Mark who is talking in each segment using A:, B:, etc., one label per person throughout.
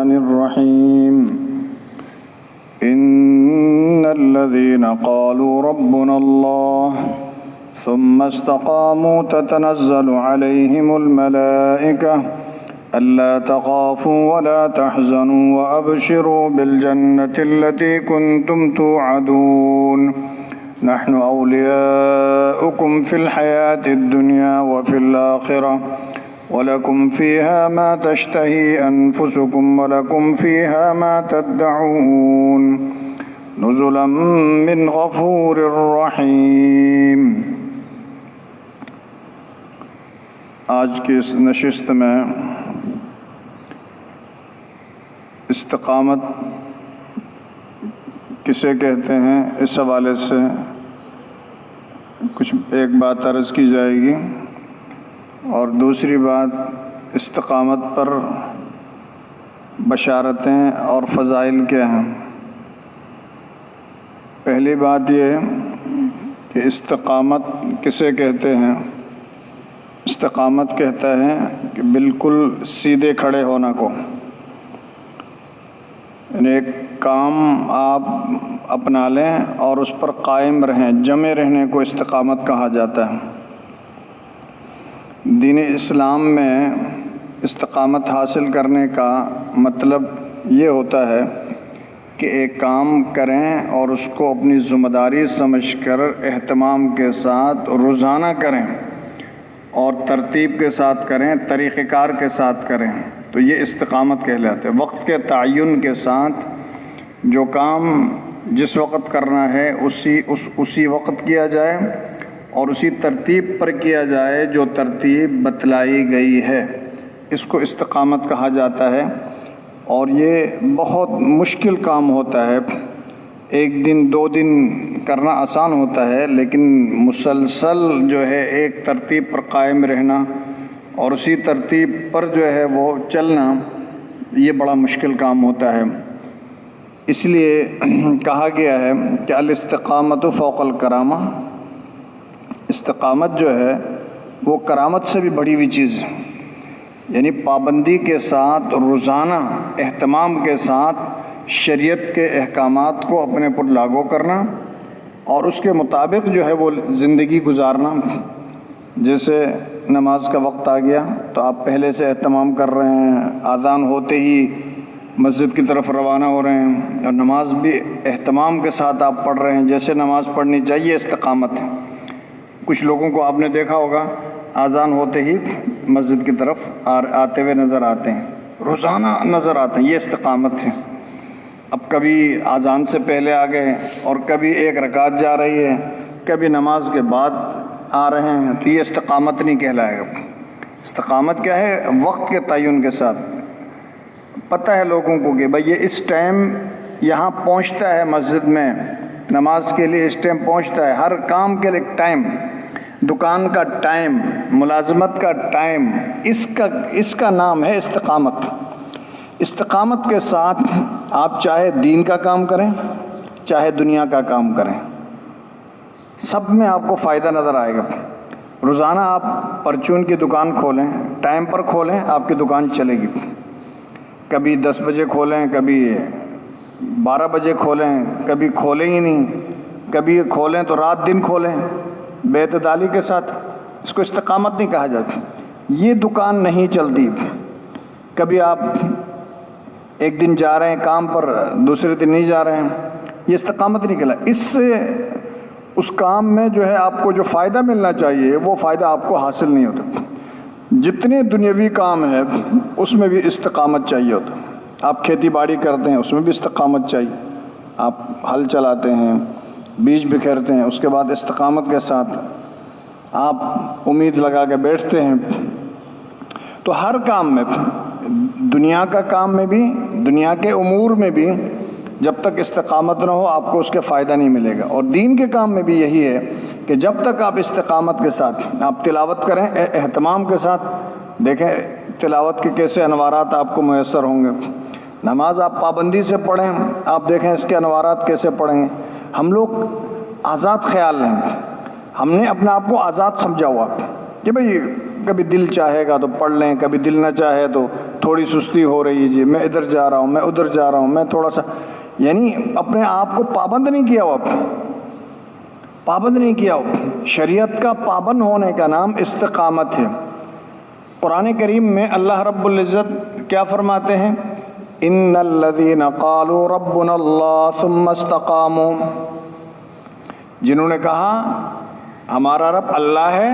A: الرحيم إن الذين قالوا ربنا الله ثم استقاموا تتنزل عليهم الملائكة ألا تخافوا ولا تحزنوا وأبشروا بالجنة التي كنتم توعدون نحن أولياؤكم في الحياة الدنيا وفي الآخرة وَلَكُمْ فِيهَا مَا تَشْتَهِي أَنفُسُكُمْ وَلَكُمْ فِيهَا مَا تَدَّعُونَ نُزُلًا مِّنْ غَفُورٍ رَّحِيمٍ۔ آج کی اس نشست میں استقامت کسے کہتے ہیں اس حوالے سے کچھ ایک بات عرض کی جائے گی، اور دوسری بات استقامت پر بشارتیں اور فضائل کیا ہیں۔ پہلی بات یہ کہ استقامت کسے کہتے ہیں؟ استقامت کہتا ہے کہ بالکل سیدھے کھڑے ہونا کو، یعنی ایک کام آپ اپنا لیں اور اس پر قائم رہیں، جمے رہنے کو استقامت کہا جاتا ہے۔ دین اسلام میں استقامت حاصل کرنے کا مطلب یہ ہوتا ہے کہ ایک کام کریں اور اس کو اپنی ذمہ داری سمجھ کر اہتمام کے ساتھ روزانہ کریں اور ترتیب کے ساتھ کریں، طریقہ کار کے ساتھ کریں، تو یہ استقامت کہلاتے ہیں۔ وقت کے تعین کے ساتھ جو کام جس وقت کرنا ہے اسی وقت کیا جائے اور اسی ترتیب پر کیا جائے جو ترتیب بتلائی گئی ہے، اس کو استقامت کہا جاتا ہے۔ اور یہ بہت مشکل کام ہوتا ہے، ایک دن دو دن کرنا آسان ہوتا ہے، لیکن مسلسل جو ہے ایک ترتیب پر قائم رہنا اور اسی ترتیب پر جو ہے وہ چلنا، یہ بڑا مشکل کام ہوتا ہے۔ اس لیے کہا گیا ہے کہ الاستقامت فوق الکرامہ، استقامت جو ہے وہ کرامت سے بھی بڑی ہوئی چیز ہے، یعنی پابندی کے ساتھ روزانہ اہتمام کے ساتھ شریعت کے احکامات کو اپنے پر لاگو کرنا اور اس کے مطابق جو ہے وہ زندگی گزارنا۔ جیسے نماز کا وقت آ گیا تو آپ پہلے سے اہتمام کر رہے ہیں، اذان ہوتے ہی مسجد کی طرف روانہ ہو رہے ہیں اور نماز بھی اہتمام کے ساتھ آپ پڑھ رہے ہیں جیسے نماز پڑھنی چاہیے، استقامت ہے۔ کچھ لوگوں کو آپ نے دیکھا ہوگا اذان ہوتے ہی مسجد کی طرف آتے ہوئے نظر آتے ہیں، روزانہ نظر آتے ہیں، یہ استقامت ہے۔ اب کبھی اذان سے پہلے آ گئے اور کبھی ایک رکعت جا رہی ہے، کبھی نماز کے بعد آ رہے ہیں، تو یہ استقامت نہیں کہلائے گا۔ استقامت کیا ہے؟ وقت کے تعین کے ساتھ پتہ ہے لوگوں کو کہ بھائی یہ اس ٹائم یہاں پہنچتا ہے، مسجد میں نماز کے لیے اس ٹائم پہنچتا ہے، ہر کام کے لیے ٹائم، دکان کا ٹائم، ملازمت کا ٹائم، اس کا نام ہے استقامت۔ استقامت کے ساتھ آپ چاہے دین کا کام کریں چاہے دنیا کا کام کریں، سب میں آپ کو فائدہ نظر آئے گا۔ روزانہ آپ پرچون کی دکان کھولیں، ٹائم پر کھولیں، آپ کی دکان چلے گی۔ کبھی 10 بجے کھولیں، کبھی 12 بجے کھولیں، کبھی کھولیں ہی نہیں، کبھی کھولیں تو رات دن کھولیں بے اعتدالی کے ساتھ، اس کو استقامت نہیں کہا جاتا۔ یہ دکان نہیں چلتی۔ کبھی آپ ایک دن جا رہے ہیں کام پر، دوسرے دن نہیں جا رہے ہیں، یہ استقامت نہیں کہلا۔ اس سے اس کام میں جو ہے آپ کو جو فائدہ ملنا چاہیے وہ فائدہ آپ کو حاصل نہیں ہوتا۔ جتنے دنیاوی کام ہے اس میں بھی استقامت چاہیے ہوتا۔ آپ کھیتی باڑی کرتے ہیں، اس میں بھی استقامت چاہیے۔ آپ ہل چلاتے ہیں، بیج بکھیرتے ہیں، اس کے بعد استقامت کے ساتھ آپ امید لگا کے بیٹھتے ہیں۔ تو ہر کام میں، دنیا کا کام میں بھی، دنیا کے امور میں بھی، جب تک استقامت نہ ہو آپ کو اس کے فائدہ نہیں ملے گا۔ اور دین کے کام میں بھی یہی ہے کہ جب تک آپ استقامت کے ساتھ آپ تلاوت کریں، اہتمام کے ساتھ، دیکھیں تلاوت کے کیسے انوارات آپ کو میسر ہوں گے۔ نماز آپ پابندی سے پڑھیں، آپ دیکھیں اس کے انوارات کیسے پڑھیں گے۔ ہم لوگ آزاد خیال لیں، ہم نے اپنے آپ کو آزاد سمجھا ہوا کہ بھئی کبھی دل چاہے گا تو پڑھ لیں، کبھی دل نہ چاہے تو تھوڑی سستی ہو رہی ہے جی، میں ادھر جا رہا ہوں، میں ادھر جا رہا ہوں، میں تھوڑا سا، یعنی اپنے آپ کو پابند نہیں کیا ہو، پابند نہیں کیا ہو۔ شریعت کا پابند ہونے کا نام استقامت ہے۔ قرآن کریم میں اللہ رب العزت کیا فرماتے ہیں؟ ان الذین قالوا ربنا اللہ ثم استقاموا، جنہوں نے کہا ہمارا رب اللہ ہے،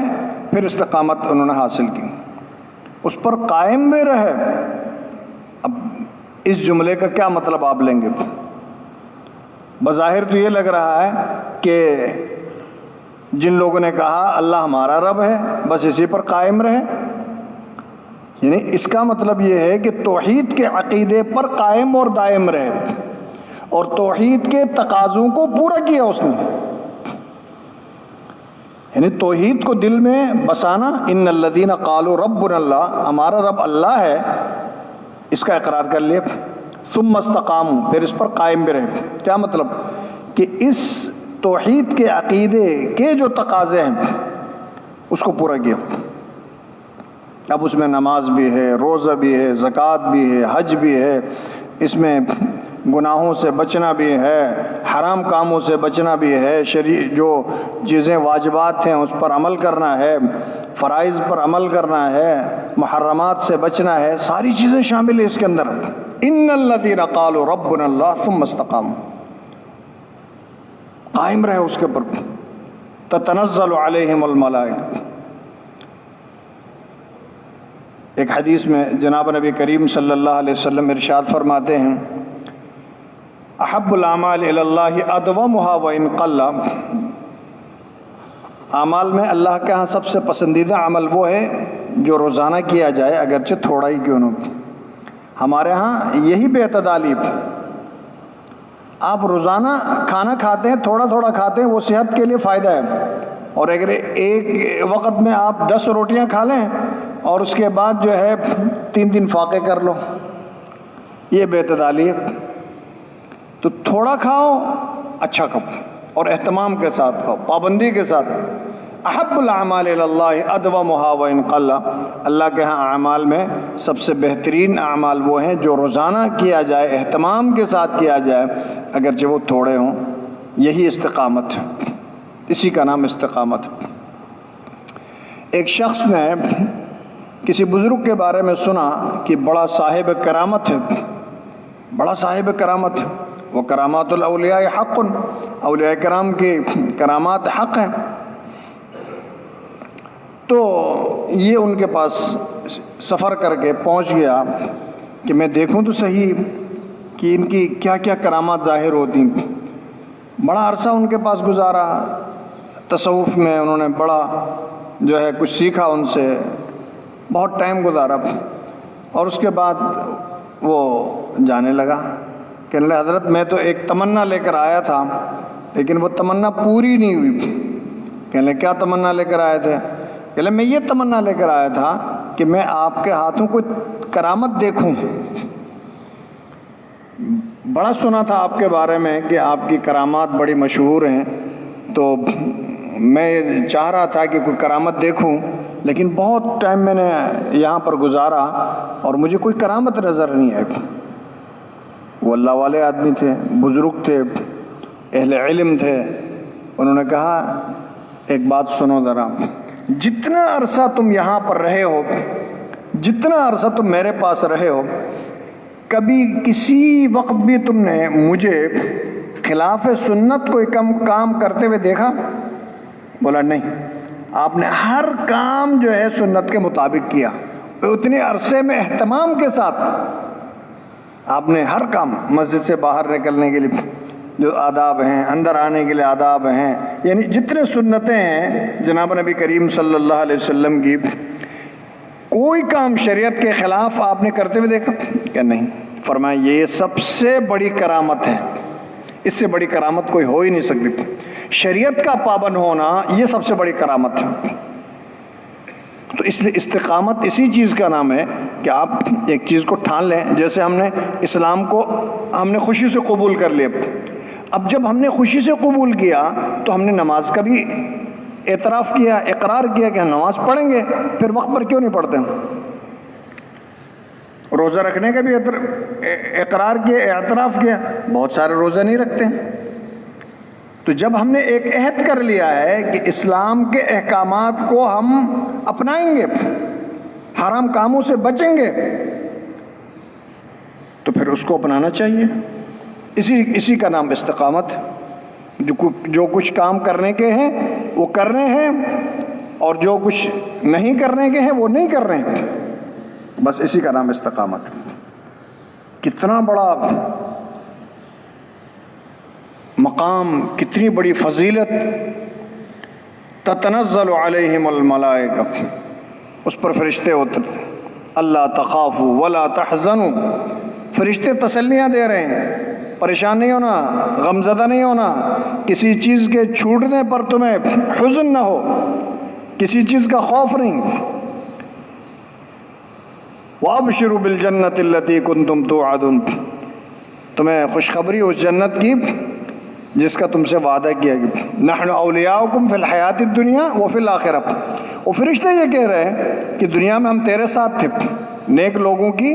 A: پھر استقامت انہوں نے حاصل کی، اس پر قائم بھی رہے۔ اب اس جملے کا کیا مطلب آپ لیں گے؟ بظاہر تو یہ لگ رہا ہے کہ جن لوگوں نے کہا اللہ ہمارا رب ہے بس اسی پر قائم رہے، یعنی اس کا مطلب یہ ہے کہ توحید کے عقیدے پر قائم اور دائم رہے اور توحید کے تقاضوں کو پورا کیا اس نے، یعنی توحید کو دل میں بسانا۔ ان الذین قالوا ربنا اللہ، ہمارا رب اللہ ہے، اس کا اقرار کر لیا، ثم استقاموا، پھر اس پر قائم بھی رہے۔ کیا مطلب؟ کہ اس توحید کے عقیدے کے جو تقاضے ہیں اس کو پورا کیا۔ اب اس میں نماز بھی ہے، روزہ بھی ہے، زکوٰۃ بھی ہے، حج بھی ہے، اس میں گناہوں سے بچنا بھی ہے، حرام کاموں سے بچنا بھی ہے، جو چیزیں واجبات ہیں اس پر عمل کرنا ہے، فرائض پر عمل کرنا ہے، محرمات سے بچنا ہے، ساری چیزیں شامل ہیں اس کے اندر۔ ان الذین قالوا ربنا اللہ ثم استقاموا، قائم رہے اس کے اوپر۔ تتنزل علیہم الملائکہ، ایک حدیث میں جناب نبی کریم صلی اللہ علیہ وسلم ارشاد فرماتے ہیں احب الاعمال الی اللہ ادومها وان قل، اعمال میں اللہ کے ہاں سب سے پسندیدہ عمل وہ ہے جو روزانہ کیا جائے اگرچہ تھوڑا ہی کیوں نہ۔ ہمارے ہاں یہی بے اعتدالی، آپ روزانہ کھانا کھاتے ہیں، تھوڑا تھوڑا کھاتے ہیں، وہ صحت کے لیے فائدہ ہے، اور اگر ایک وقت میں آپ 10 روٹیاں کھا لیں اور اس کے بعد جو ہے 3 فاقے کر لو، یہ بے اعتدالی ہے۔ تو تھوڑا کھاؤ، اچھا کھاؤ، اور اہتمام کے ساتھ کھاؤ، پابندی کے ساتھ۔ احب الاعمال الی اللہ ادومها وان قل، اللہ کے ہاں اعمال میں سب سے بہترین اعمال وہ ہیں جو روزانہ کیا جائے، اہتمام کے ساتھ کیا جائے اگرچہ وہ تھوڑے ہوں۔ یہی استقامت ہے، اسی کا نام استقامت۔ ایک شخص نے کسی بزرگ کے بارے میں سنا کہ بڑا صاحب کرامت ہے، بڑا صاحب کرامت ہے، وہ کرامات الاولیاء حق، اولیاء کرام کی کرامات حق ہیں۔ تو یہ ان کے پاس سفر کر کے پہنچ گیا کہ میں دیکھوں تو صحیح کہ ان کی کیا کیا کرامات ظاہر ہوتی ہیں۔ بڑا عرصہ ان کے پاس گزارا، تصوف میں انہوں نے بڑا جو ہے کچھ سیکھا ان سے، بہت ٹائم گزارا، اور اس کے بعد وہ جانے لگا۔ کہنے لگا حضرت میں تو ایک تمنا لے کر آیا تھا لیکن وہ تمنا پوری نہیں ہوئی۔ کہنے لگا کیا تمنا لے کر آئے تھے؟ کہنے لگا میں یہ تمنا لے کر آیا تھا کہ میں آپ کے ہاتھوں کو کرامت دیکھوں، بڑا سنا تھا آپ کے بارے میں کہ آپ کی کرامات بڑی مشہور ہیں، تو میں چاہ رہا تھا کہ کوئی کرامت دیکھوں، لیکن بہت ٹائم میں نے یہاں پر گزارا اور مجھے کوئی کرامت نظر نہیں آئی۔ وہ اللہ والے آدمی تھے، بزرگ تھے، اہل علم تھے۔ انہوں نے کہا ایک بات سنو ذرا، جتنا عرصہ تم یہاں پر رہے ہو، جتنا عرصہ تم میرے پاس رہے ہو، کبھی کسی وقت بھی تم نے مجھے خلاف سنت کوئی کام کرتے ہوئے دیکھا؟ بولا نہیں، آپ نے ہر کام جو ہے سنت کے مطابق کیا، اتنے عرصے میں اہتمام کے ساتھ آپ نے ہر کام، مسجد سے باہر نکلنے کے لیے جو آداب ہیں، اندر آنے کے لیے آداب ہیں، یعنی جتنے سنتیں ہیں جناب نبی کریم صلی اللہ علیہ وسلم کی، کوئی کام شریعت کے خلاف آپ نے کرتے ہوئے دیکھا کہ نہیں؟ فرمایا یہ سب سے بڑی کرامت ہے، اس سے بڑی کرامت کوئی ہو ہی نہیں سکتی۔ شریعت کا پابند ہونا یہ سب سے بڑی کرامت ہے۔ تو اس لیے استقامت اسی چیز کا نام ہے کہ آپ ایک چیز کو ٹھان لیں، جیسے ہم نے اسلام کو ہم نے خوشی سے قبول کر لیا، اب جب ہم نے خوشی سے قبول کیا تو ہم نے نماز کا بھی اعتراف کیا، اقرار کیا کہ ہم نماز پڑھیں گے، پھر وقت پر کیوں نہیں پڑھتے؟ روزہ رکھنے کا بھی اقرار کیا، اعتراف کیا، بہت سارے روزہ نہیں رکھتے ہیں۔ تو جب ہم نے ایک عہد کر لیا ہے کہ اسلام کے احکامات کو ہم اپنائیں گے، حرام کاموں سے بچیں گے، تو پھر اس کو اپنانا چاہیے۔ اسی کا نام استقامت۔ جو کچھ کام کرنے کے ہیں وہ کرنے ہیں، اور جو کچھ نہیں کرنے کے ہیں وہ نہیں کر رہے ہیں، بس اسی کا نام استقامت۔ کتنا بڑا مقام، کتنی بڑی فضیلت! تتنزل علیہم الملائکہ، اس پر فرشتے اترتے، اللہ تخافوا ولا تحزنوا، فرشتے تسلیاں دے رہے ہیں، پریشان نہیں ہونا، غمزدہ نہیں ہونا، کسی چیز کے چھوٹنے پر تمہیں حزن نہ ہو، کسی چیز کا خوف نہیں۔ وَأَبْشِرُوا بِالْجَنَّةِ الَّتِي كُنْتُمْ تُوعَدُونَ، تمہیں خوشخبری اس جنت کی جس کا تم سے وعدہ کیا گیا۔ نحن اولیاؤکم فی الحیات الدنیا وفی الآخرہ، وہ فرشتے یہ کہہ رہے ہیں کہ دنیا میں ہم تیرے ساتھ تھے، نیک لوگوں کی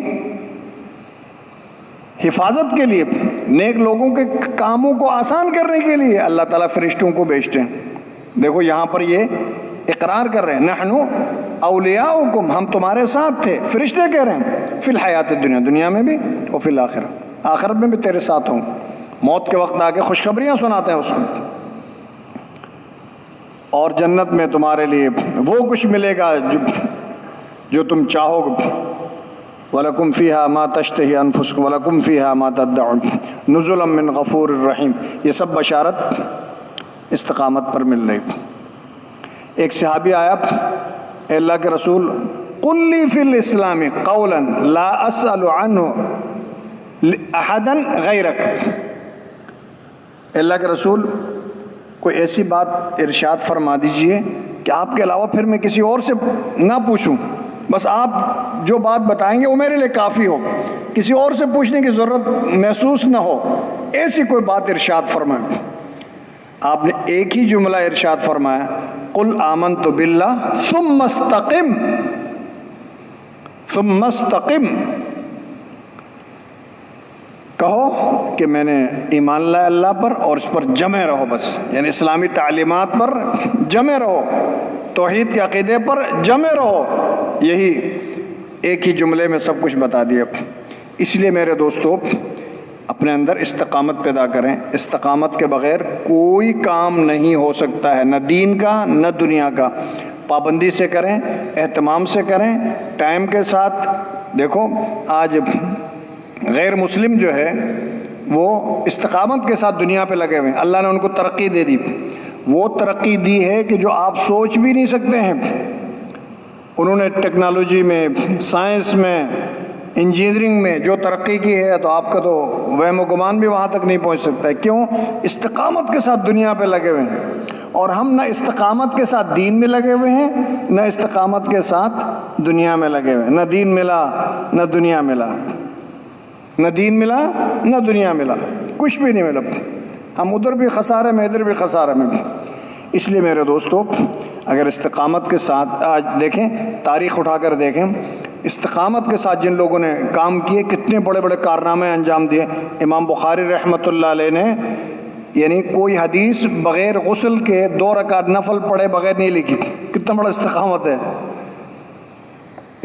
A: حفاظت کے لیے، نیک لوگوں کے کاموں کو آسان کرنے کے لیے اللہ تعالیٰ فرشتوں کو بھیجتے ہیں۔ دیکھو یہاں پر یہ اقرار کر رہے ہیں، نحن اولیاؤکم، ہم تمہارے ساتھ تھے، فرشتے کہہ رہے ہیں، فی الحیات الدنیا، دنیا میں بھی، اور فی الآخرہ، آخرت میں بھی تیرے ساتھ ہوں۔ موت کے وقت آ کے خوشخبریاں سناتے ہیں اس کو، اور جنت میں تمہارے لیے وہ کچھ ملے گا جو تم چاہو گے۔ وَلَكُمْ فِيهَا مَا تَشْتَهِي أَنفُسُكُمْ وَلَكُمْ فِيهَا مَا تَدَّعُونَ نُزُلًا مِّن غَفُورٍ رَحِيمٍ، یہ سب بشارت استقامت پر مل رہی۔ ایک صحابی آیا، اے اللہ کے رسول، قُل لِّي فِي الْإِسْلَامِ قَوْلًا لَا أَسْأَلُ عَنْهُ أَحَدًا غَيْرَكَ، اللہ کے رسول کوئی ایسی بات ارشاد فرما دیجئے کہ آپ کے علاوہ پھر میں کسی اور سے نہ پوچھوں، بس آپ جو بات بتائیں گے وہ میرے لیے کافی ہو، کسی اور سے پوچھنے کی ضرورت محسوس نہ ہو، ایسی کوئی بات ارشاد فرمائیں۔ آپ نے ایک ہی جملہ ارشاد فرمایا، قل آمنت باللہ ثم استقم، ثم استقم، کہو کہ میں نے ایمان لایا اللہ پر اور اس پر جمے رہو، بس یعنی اسلامی تعلیمات پر جمے رہو، توحید کے عقیدے پر جمے رہو، یہی ایک ہی جملے میں سب کچھ بتا دیا۔ اس لیے میرے دوستو، اپنے اندر استقامت پیدا کریں۔ استقامت کے بغیر کوئی کام نہیں ہو سکتا ہے، نہ دین کا نہ دنیا کا۔ پابندی سے کریں، اہتمام سے کریں، ٹائم کے ساتھ۔ دیکھو آج غیر مسلم جو ہے وہ استقامت کے ساتھ دنیا پہ لگے ہوئے ہیں، اللہ نے ان کو ترقی دے دی، وہ ترقی دی ہے کہ جو آپ سوچ بھی نہیں سکتے ہیں۔ انہوں نے ٹیکنالوجی میں، سائنس میں، انجینئرنگ میں جو ترقی کی ہے، تو آپ کا تو وہم و گمان بھی وہاں تک نہیں پہنچ سکتا ہے۔ کیوں؟ استقامت کے ساتھ دنیا پہ لگے ہوئے ہیں، اور ہم نہ استقامت کے ساتھ دین میں لگے ہوئے ہیں، نہ استقامت کے ساتھ دنیا میں لگے ہوئے ہیں۔ نہ دین ملا نہ دنیا ملا، نہ دین ملا نہ دنیا ملا، کچھ بھی نہیں ملا، ہم ادھر بھی خسارے میں، ادھر بھی خسارے میں۔ اس لیے میرے دوستو، اگر استقامت کے ساتھ، آج دیکھیں تاریخ اٹھا کر دیکھیں، استقامت کے ساتھ جن لوگوں نے کام کیے، کتنے بڑے بڑے کارنامے انجام دیے۔ امام بخاری رحمۃ اللہ علیہ نے یعنی کوئی حدیث بغیر غسل کے 2 رکعت نفل پڑھے بغیر نہیں لکھی، کتنا بڑا استقامت ہے۔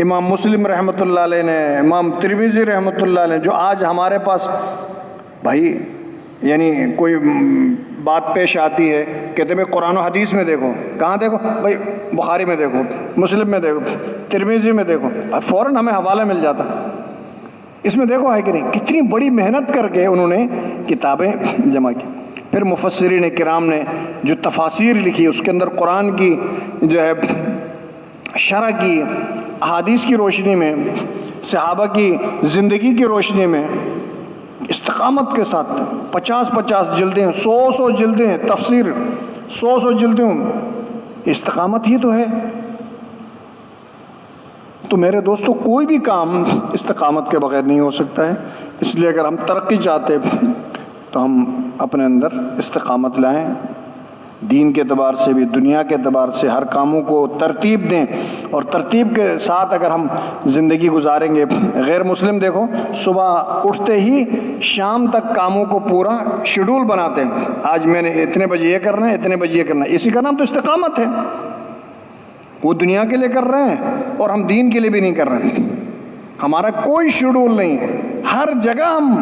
A: امام مسلم رحمۃ اللہ علیہ نے، امام ترمذی رحمۃ اللہ علیہ، جو آج ہمارے پاس بھائی یعنی کوئی بات پیش آتی ہے، کہتے ہیں قرآن و حدیث میں دیکھو، کہاں دیکھو بھائی؟ بخاری میں دیکھو، مسلم میں دیکھو، ترمذی میں دیکھو، فوراً ہمیں حوالہ مل جاتا۔ اس میں دیکھو ہے کہ نہیں، کتنی بڑی محنت کر کے انہوں نے کتابیں جمع کی۔ پھر مفسرین کرام نے جو تفاسیر لکھی، اس کے اندر قرآن کی جو ہے شرح کی، احادیث کی روشنی میں، صحابہ کی زندگی کی روشنی میں، استقامت کے ساتھ 50 جلدیں، 100 جلدیں تفسیر، 100 جلدیں، استقامت ہی تو ہے۔ تو میرے دوستو، کوئی بھی کام استقامت کے بغیر نہیں ہو سکتا ہے۔ اس لیے اگر ہم ترقی چاہتے تو ہم اپنے اندر استقامت لائیں، دین کے اعتبار سے بھی دنیا کے اعتبار سے ہر کاموں کو ترتیب دیں، اور ترتیب کے ساتھ اگر ہم زندگی گزاریں گے۔ غیر مسلم دیکھو صبح اٹھتے ہی شام تک کاموں کو پورا شیڈول بناتے ہیں، آج میں نے اتنے بجے یہ کرنا ہے، اتنے بجے یہ کرنا ہے۔ اسی کا نام تو استقامت ہے۔ وہ دنیا کے لیے کر رہے ہیں اور ہم دین کے لیے بھی نہیں کر رہے ہیں۔ ہمارا کوئی شیڈول نہیں ہے، ہر جگہ ہم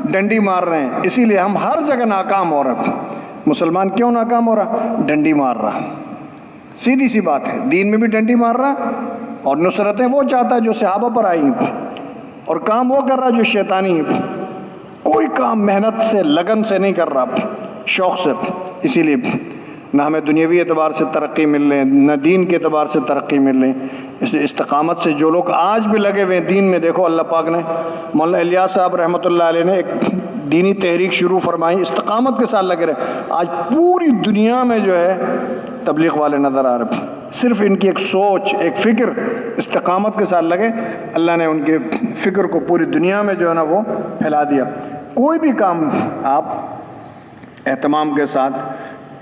A: ڈنڈی مار رہے ہیں، اسی لیے ہم ہر جگہ ناکام ہو رہے ہیں۔ مسلمان کیوں ناکام ہو رہا؟ ڈنڈی مار رہا۔ سیدھی سی بات ہے، دین میں بھی ڈنڈی مار رہا، اور نصرتیں وہ چاہتا ہے جو صحابہ پر آئی ہیں، اور کام وہ کر رہا جو شیطانی ہے۔ کوئی کام محنت سے لگن سے نہیں کر رہا، شوق سے۔ اسی لیے نہ ہمیں دنیاوی اعتبار سے ترقی مل رہی، نہ دین کے اعتبار سے ترقی مل رہی۔ اس استقامت سے جو لوگ آج بھی لگے ہوئے ہیں دین میں، دیکھو اللہ پاک نے مولانا الیاس صاحب رحمۃ اللہ علیہ نے ایک دینی تحریک شروع فرمائی، استقامت کے ساتھ لگے رہے۔ آج پوری دنیا میں جو ہے تبلیغ والے نظر آ رہے ہیں، صرف ان کی ایک سوچ، ایک فکر استقامت کے ساتھ لگے، اللہ نے ان کے فکر کو پوری دنیا میں جو ہے نا وہ پھیلا دیا۔ کوئی بھی کام آپ اہتمام کے ساتھ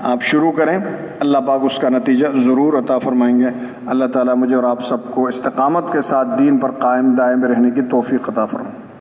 A: آپ شروع کریں، اللہ پاک اس کا نتیجہ ضرور عطا فرمائیں گے۔ اللہ تعالیٰ مجھے اور آپ سب کو استقامت کے ساتھ دین پر قائم دائم رہنے کی توفیق عطا فرمائے۔